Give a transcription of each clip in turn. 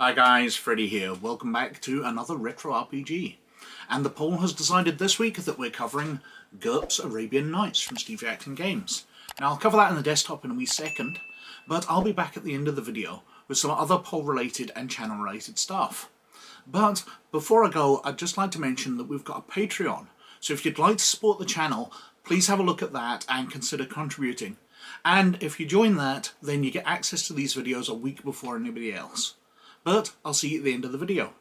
Hi guys, Freddy here. Welcome back to another retro RPG. And the poll has decided this week that we're covering GURPS Arabian Nights from Steve Jackson Games. Now I'll cover that in the desktop in a wee second, but I'll be back at the end of the video with some other poll related and channel related stuff. But before I go, I'd just like to mention that we've got a Patreon, so if you'd like to support the channel, please have a look at that and consider contributing. And if you join that, then you get access to these videos a week before anybody else. But I'll see you at the end of the video.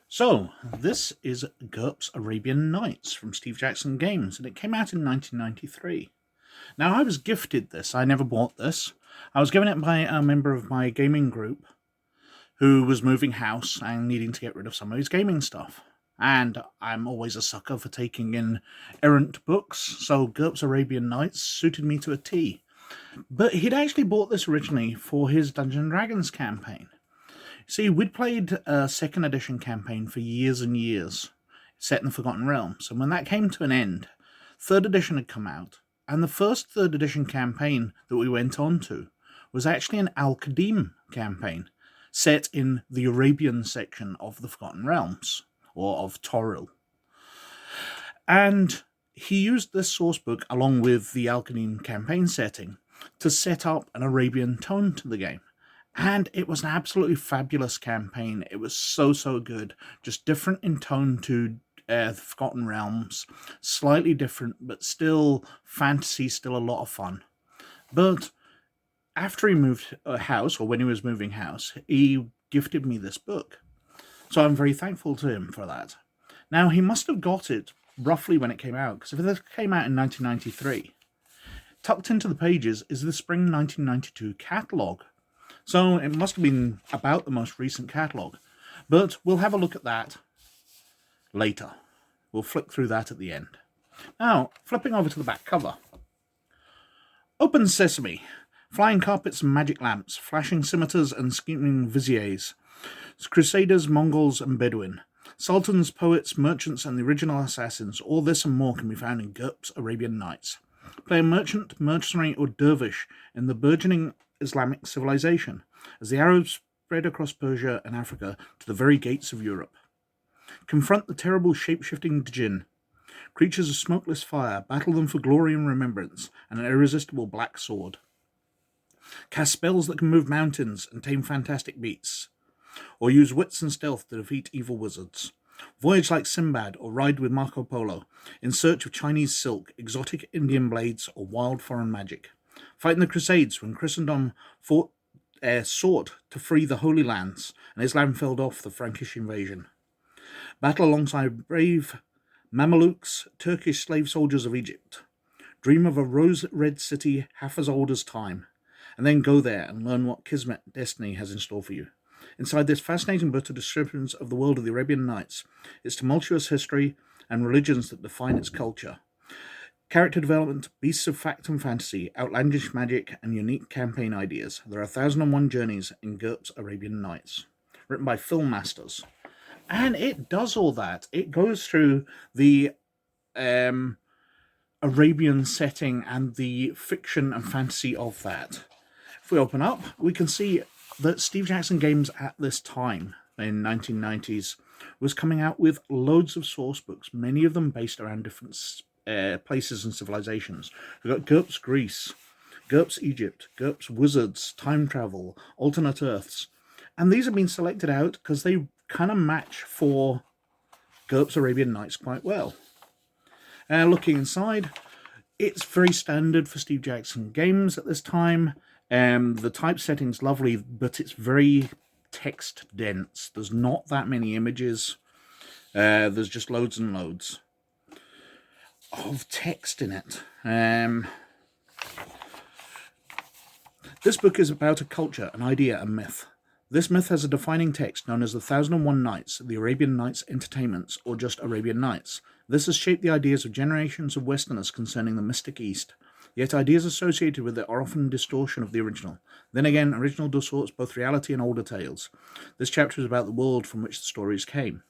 So, this is GURPS Arabian Nights from Steve Jackson Games, and it came out in 1993. Now, I was gifted this. I never bought this. I was given it by a member of my gaming group who was moving house and needing to get rid of some of his gaming stuff. And I'm always a sucker for taking in errant books, so GURPS Arabian Nights suited me to a T. But he'd actually bought this originally for his Dungeons & Dragons campaign. See, we'd played a second edition campaign for years and years, set in the Forgotten Realms, and when that came to an end, third edition had come out, and the first third edition campaign that we went on to was actually an Al-Qadim campaign, set in the Arabian section of the Forgotten Realms, or of Toril. And he used this sourcebook along with the Al-Qadim campaign setting to set up an Arabian tone to the game. And it was an absolutely fabulous campaign. It was so good. Just different in tone to the Forgotten Realms. Slightly different, but still fantasy, still a lot of fun. But after he moved house, or when he was moving house, he gifted me this book. So I'm very thankful to him for that. Now, he must have got it roughly when it came out, because if it came out in 1993, tucked into the pages is the Spring 1992 catalogue. So it must have been about the most recent catalogue. But we'll have a look at that later. We'll flick through that at the end. Now, flipping over to the back cover. Open Sesame. Flying carpets and magic lamps, flashing scimitars and scheming viziers. Crusaders, Mongols and Bedouin. Sultans, poets, merchants and the original assassins. All this and more can be found in GURPS Arabian Nights. Play a merchant, mercenary or dervish in the burgeoning Islamic civilization, as the Arabs spread across Persia and Africa to the very gates of Europe. Confront the terrible shape-shifting djinni. Creatures of smokeless fire, battle them for glory and remembrance, and an irresistible black sword. Cast spells that can move mountains and tame fantastic beasts, or use wits and stealth to defeat evil wizards. Voyage like Sinbad, or ride with Marco Polo, in search of Chinese silk, exotic Indian blades, or wild foreign magic. Fight in the Crusades when Christendom sought to free the Holy Lands and Islam felled off the Frankish invasion. Battle alongside brave Mamelukes, Turkish slave soldiers of Egypt. Dream of a rose-red city half as old as time, and then go there and learn what kismet destiny has in store for you. Inside this fascinating book of descriptions of the world of the Arabian Nights, its tumultuous history and religions that define its culture. Character development, beasts of fact and fantasy, outlandish magic, and unique campaign ideas. There are 1001 journeys in GURPS Arabian Nights. Written by Phil Masters. And it does all that. It goes through the Arabian setting and the fiction and fantasy of that. If we open up, we can see that Steve Jackson Games at this time, in 1990s, was coming out with loads of source books, many of them based around different places and civilizations. We've got GURPS Greece, GURPS Egypt, GURPS Wizards, Time Travel, Alternate Earths. And these have been selected out because they kind of match for GURPS Arabian Nights quite well. Looking inside, it's very standard for Steve Jackson Games at this time. The typesetting's lovely, but it's very text dense. There's not that many images. There's just loads and loads of text in it. This book is about a culture, an idea, a myth. This myth has a defining text known as the 1001 Nights, the Arabian Nights Entertainments, or just Arabian Nights. This has shaped the ideas of generations of Westerners concerning the mystic East. Yet ideas associated with it are often distortion of the original. Then again, original distorts both reality and older tales. This chapter is about the world from which the stories came.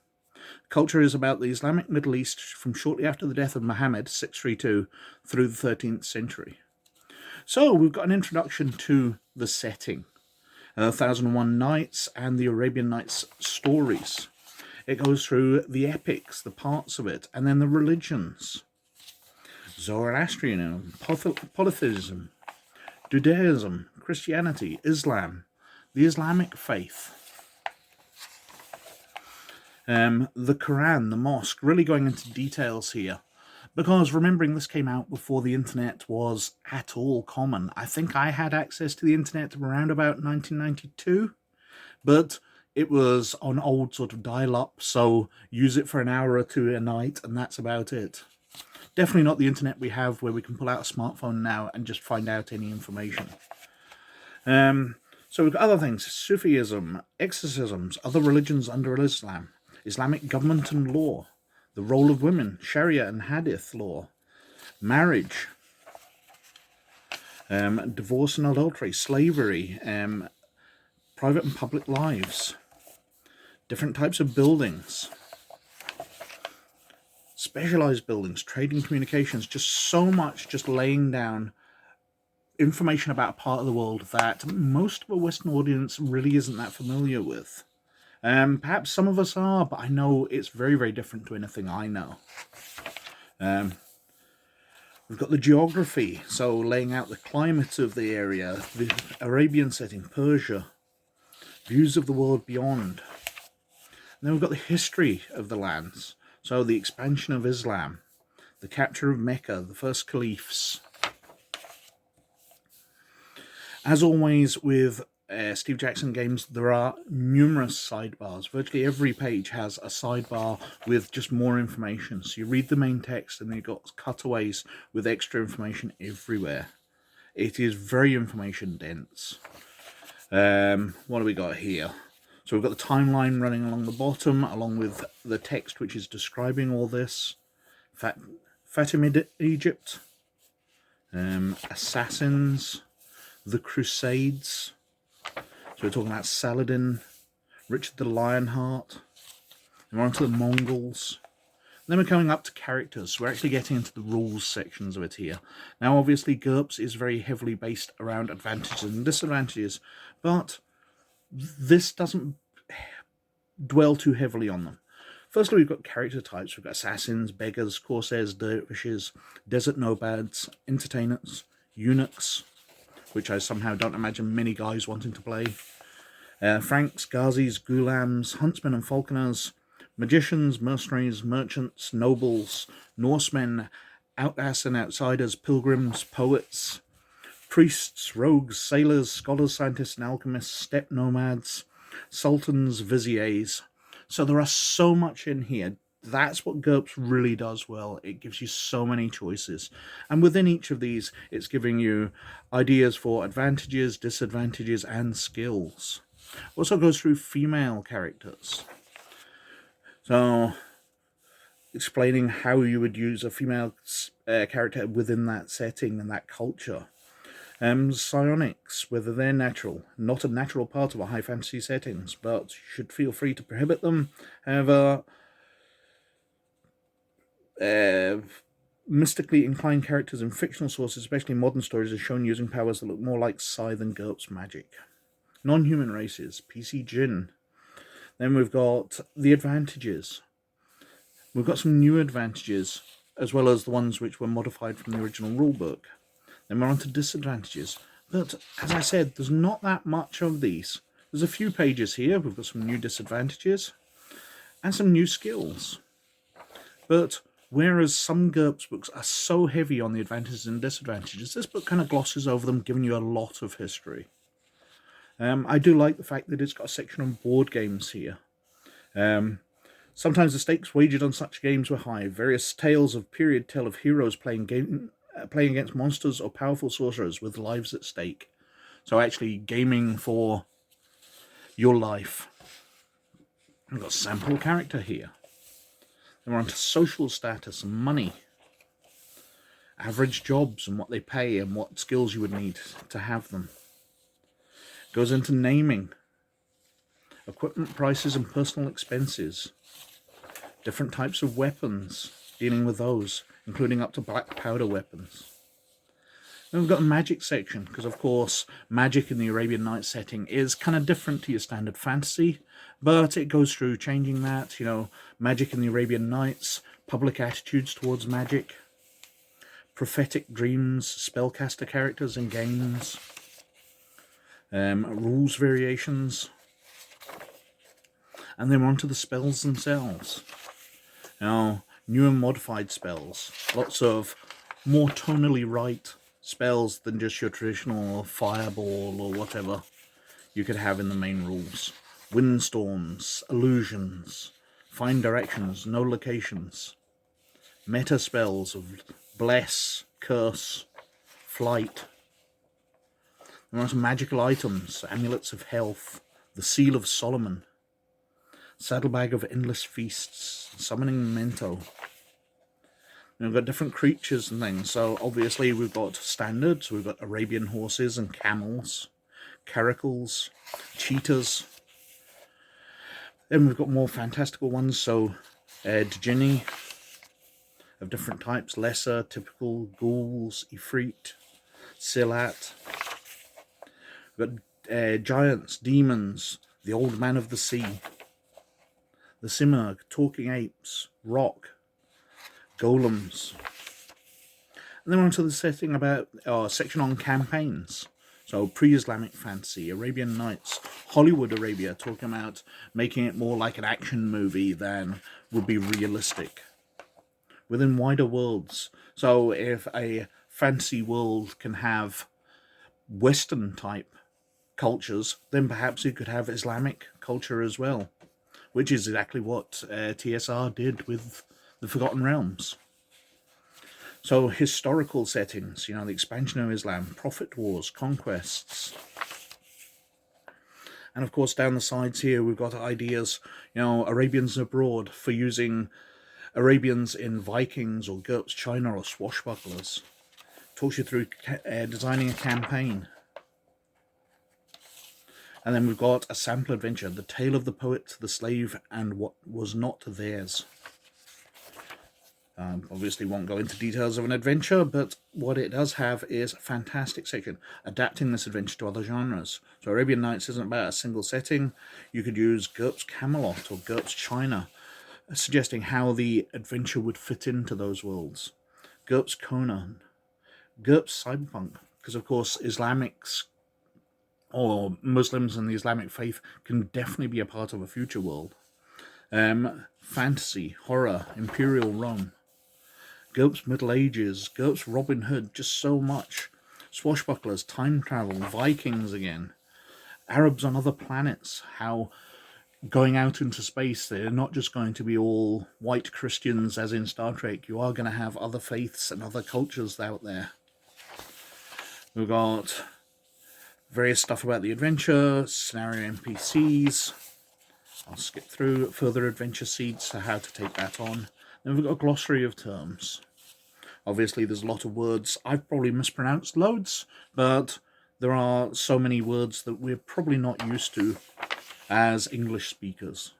Culture is about the Islamic Middle East from shortly after the death of Muhammad, 632, through the 13th century. So we've got an introduction to the setting. 1001 Nights and the Arabian Nights stories. It goes through the epics, the parts of it, and then the religions. Zoroastrianism, polytheism, Judaism, Christianity, Islam, the Islamic faith, the Quran, the mosque, really going into details here. Because remembering this came out before the internet was at all common. I think I had access to the internet around about 1992, but it was on old sort of dial-up, so use it for an hour or two a night, and that's about it. Definitely not the internet we have where we can pull out a smartphone now and just find out any information. So we've got other things: Sufism, exorcisms, other religions under Islam, Islamic government and law, the role of women, Sharia and Hadith law, marriage, divorce and adultery, slavery, private and public lives, different types of buildings, specialized buildings, trading, communications, just so much, just laying down information about a part of the world that most of a Western audience really isn't that familiar with. Perhaps some of us are, but I know it's very, very different to anything I know. We've got the geography, so laying out the climate of the area, the Arabian setting, Persia, views of the world beyond. And then we've got the history of the lands, so the expansion of Islam, the capture of Mecca, the first caliphs. As always with Steve Jackson games, there are numerous sidebars. Virtually every page has a sidebar with just more information. So you read the main text and then you've got cutaways with extra information everywhere. It is very information dense. What do we got here? So we've got the timeline running along the bottom, along with the text which is describing all this. Fatimid Egypt, assassins, the Crusades. So we're talking about Saladin, Richard the Lionheart, and we're on to the Mongols. And then we're coming up to characters, so we're actually getting into the rules sections of it here. Now obviously GURPS is very heavily based around advantages and disadvantages, but this doesn't dwell too heavily on them. Firstly, we've got character types. We've got assassins, beggars, corsairs, dervishes, desert nomads, entertainers, eunuchs, which I somehow don't imagine many guys wanting to play, Franks, Ghazis, Ghulams, huntsmen and falconers, magicians, mercenaries, merchants, nobles, Norsemen, outcasts and outsiders, pilgrims, poets, priests, rogues, sailors, scholars, scientists and alchemists, steppe nomads, sultans, viziers. So there are so much in here. That's what GURPS really does well. It gives you so many choices. And within each of these, it's giving you ideas for advantages, disadvantages, and skills. Also goes through female characters. So, explaining how you would use a female character within that setting and that culture. Psionics, whether they're natural, not a natural part of a high fantasy settings, but you should feel free to prohibit them. However, mystically inclined characters in fictional sources, especially modern stories, are shown using powers that look more like Psi than GURPS magic. Non-human races, PC Djinn. Then we've got the advantages. We've got some new advantages, as well as the ones which were modified from the original rulebook. Then we're on to disadvantages. But, as I said, there's not that much of these. There's a few pages here. We've got some new disadvantages and some new skills. But whereas some GURPS books are so heavy on the advantages and disadvantages, this book kind of glosses over them, giving you a lot of history. I do like the fact that it's got a section on board games here. Sometimes the stakes wagered on such games were high. Various tales of period tell of heroes playing against monsters or powerful sorcerers with lives at stake. So actually gaming for your life. We've got sample character here. Then we're on to social status and money. Average jobs and what they pay and what skills you would need to have them. Goes into naming. Equipment prices and personal expenses. Different types of weapons, dealing with those, including up to black powder weapons. Then we've got a magic section, because of course magic in the Arabian Nights setting is kind of different to your standard fantasy, but it goes through changing that. Magic in the Arabian Nights, public attitudes towards magic, prophetic dreams, spellcaster characters and games, rules variations, and then we're on to the spells themselves. New and modified spells, lots of more tonally right spells than just your traditional fireball or whatever you could have in the main rules. Windstorms, illusions, find directions, no locations, meta spells of bless, curse, flight. There are some magical items, amulets of health, the seal of Solomon, saddlebag of endless feasts, summoning memento. We've got different creatures and things. So obviously we've got standards. We've got Arabian horses and camels, caracals, cheetahs. Then we've got more fantastical ones. So djinni of different types, lesser, typical, ghouls, ifrit, silat. We've got giants, demons, the old man of the sea, the simurgh, talking apes, rock, golems. And then we're on to the setting about section on campaigns. So pre-Islamic fantasy, Arabian Nights, Hollywood Arabia, talking about making it more like an action movie than would be realistic. Within wider worlds. So if a fantasy world can have Western type cultures, then perhaps it could have Islamic culture as well, which is exactly what TSR did with the Forgotten Realms. So historical settings, the expansion of Islam, prophet wars, conquests. And of course down the sides here we've got ideas, Arabians abroad, for using Arabians in Vikings or GURPS China or swashbucklers. Talks you through designing a campaign. And then we've got a sample adventure, The Tale of the Poet, the Slave, and What Was Not Theirs. Obviously won't go into details of an adventure, but what it does have is a fantastic section, adapting this adventure to other genres. So Arabian Nights isn't about a single setting. You could use GURPS Camelot or GURPS China, suggesting how the adventure would fit into those worlds. GURPS Conan, GURPS Cyberpunk, because of course Islamics or Muslims and the Islamic faith can definitely be a part of a future world. Fantasy, horror, Imperial Rome, GURPS Middle Ages, GURPS Robin Hood, just so much. Swashbucklers, time travel, Vikings again, Arabs on other planets, how going out into space, they're not just going to be all white Christians as in Star Trek. You are going to have other faiths and other cultures out there. We've got various stuff about the adventure, scenario NPCs. I'll skip through further adventure seeds to how to take that on. Then we've got a glossary of terms. Obviously there's a lot of words I've probably mispronounced loads, but there are so many words that we're probably not used to as English speakers.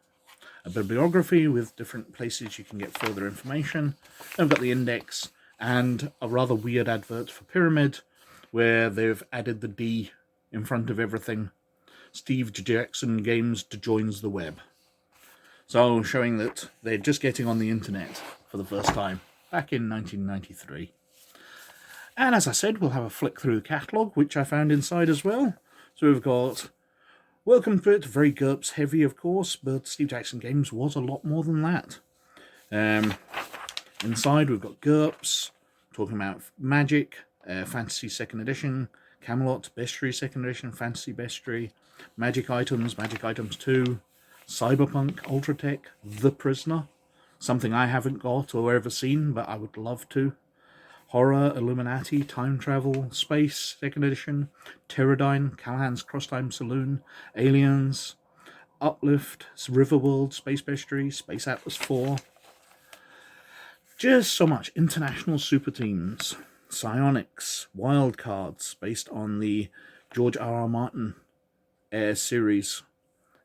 A bibliography with different places you can get further information. Then we've got the index and a rather weird advert for Pyramid where they've added the D in front of everything. Steve Jackson Games joins the web. So showing that they're just getting on the internet for the first time back in 1993. And as I said, we'll have a flick through the catalogue, which I found inside as well. So we've got Welcome to It, very GURPS heavy of course, but Steve Jackson Games was a lot more than that. Inside we've got GURPS, talking about Magic, Fantasy 2nd Edition, Camelot, Bestiary 2nd Edition, Fantasy Bestiary, Magic Items 2, Cyberpunk, Ultratech, The Prisoner, something I haven't got or ever seen, but I would love to. Horror, Illuminati, Time Travel, Space, 2nd Edition, Pterodyne, Callahan's Crosstime Saloon, Aliens, Uplift, Riverworld, Space Bestiary, Space Atlas 4. Just so much. International Super Teams, Psionics, Wildcards, based on the George R.R. Martin series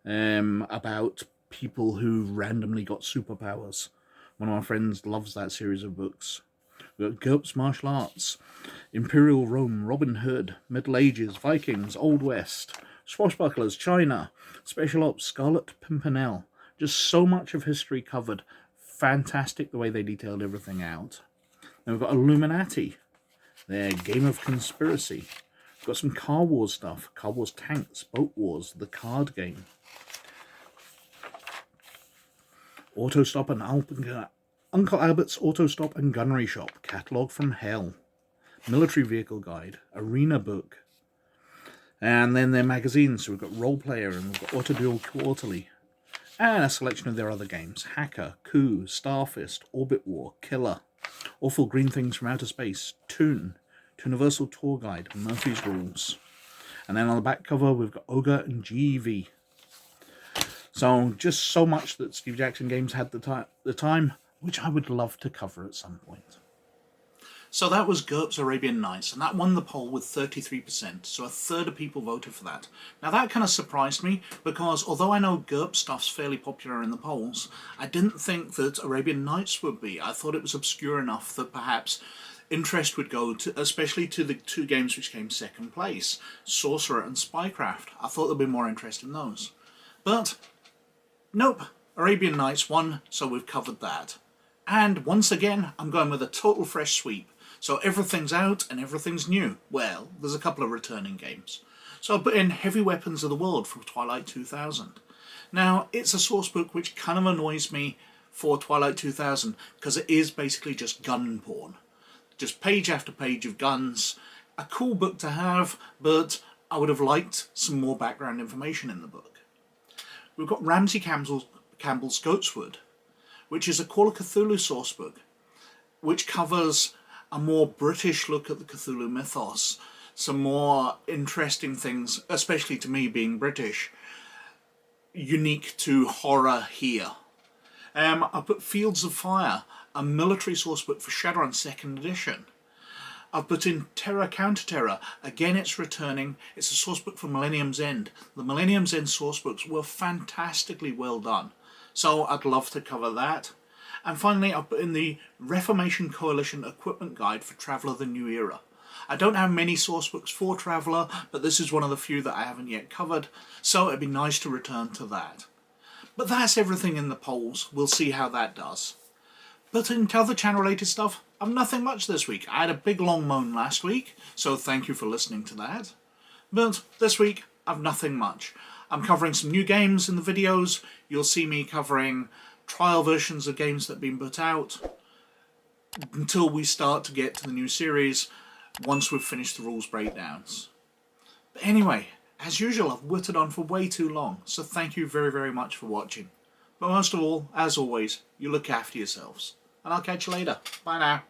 about people who randomly got superpowers. One of my friends loves that series of books. We've got GURPS Martial Arts, Imperial Rome, Robin Hood, Middle Ages, Vikings, Old West, Swashbucklers, China, Special Ops, Scarlet Pimpernel. Just so much of history covered. Fantastic the way they detailed everything out. Then we've got Illuminati, their Game of Conspiracy. We've got some Car Wars stuff, Car Wars Tanks, Boat Wars, the card game. Autostop and Uncle Albert's Autostop and Gunnery Shop, Catalogue from Hell, Military Vehicle Guide, Arena Book, and then their magazines. So we've got Role Player and we've got Autoduel Quarterly, and a selection of their other games: Hacker, Coup, Starfist, Orbit War, Killer, Awful Green Things from Outer Space, Toon, Universal Tour Guide, Murphy's Rules. And then on the back cover we've got Ogre and GEV. So just so much that Steve Jackson Games had the time, which I would love to cover at some point. So that was GURPS Arabian Nights, and that won the poll with 33%, so a third of people voted for that. Now that kind of surprised me, because although I know GURPS stuff's fairly popular in the polls, I didn't think that Arabian Nights would be. I thought it was obscure enough that perhaps interest would go to, especially to the two games which came second place, Sorcerer and Spycraft. I thought there'd be more interest in those. But nope, Arabian Nights won, so we've covered that. And once again, I'm going with a total fresh sweep. So everything's out and everything's new. Well, there's a couple of returning games. So I put in Heavy Weapons of the World from Twilight 2000. Now, it's a sourcebook which kind of annoys me for Twilight 2000 because it is basically just gun porn. Just page after page of guns. A cool book to have, but I would have liked some more background information in the book. We've got Ramsey Campbell's Goatswood, which is a Call of Cthulhu sourcebook, which covers a more British look at the Cthulhu mythos, some more interesting things, especially to me being British, unique to horror here. I put Fields of Fire, a military sourcebook for Shadowrun 2nd edition. I've put in Terror Counter Terror. Again, it's returning. It's a sourcebook for Millennium's End. The Millennium's End sourcebooks were fantastically well done, so I'd love to cover that. And finally, I've put in the Reformation Coalition Equipment Guide for Traveller the New Era. I don't have many sourcebooks for Traveller, but this is one of the few that I haven't yet covered, so it'd be nice to return to that. But that's everything in the polls. We'll see how that does. But in other channel-related stuff, I've nothing much this week. I had a big long moan last week, so thank you for listening to that. But this week, I've nothing much. I'm covering some new games in the videos. You'll see me covering trial versions of games that have been put out until we start to get to the new series once we've finished the rules breakdowns. But anyway, as usual, I've whittled on for way too long, so thank you very, very much for watching. But most of all, as always, you look after yourselves. And I'll catch you later. Bye now.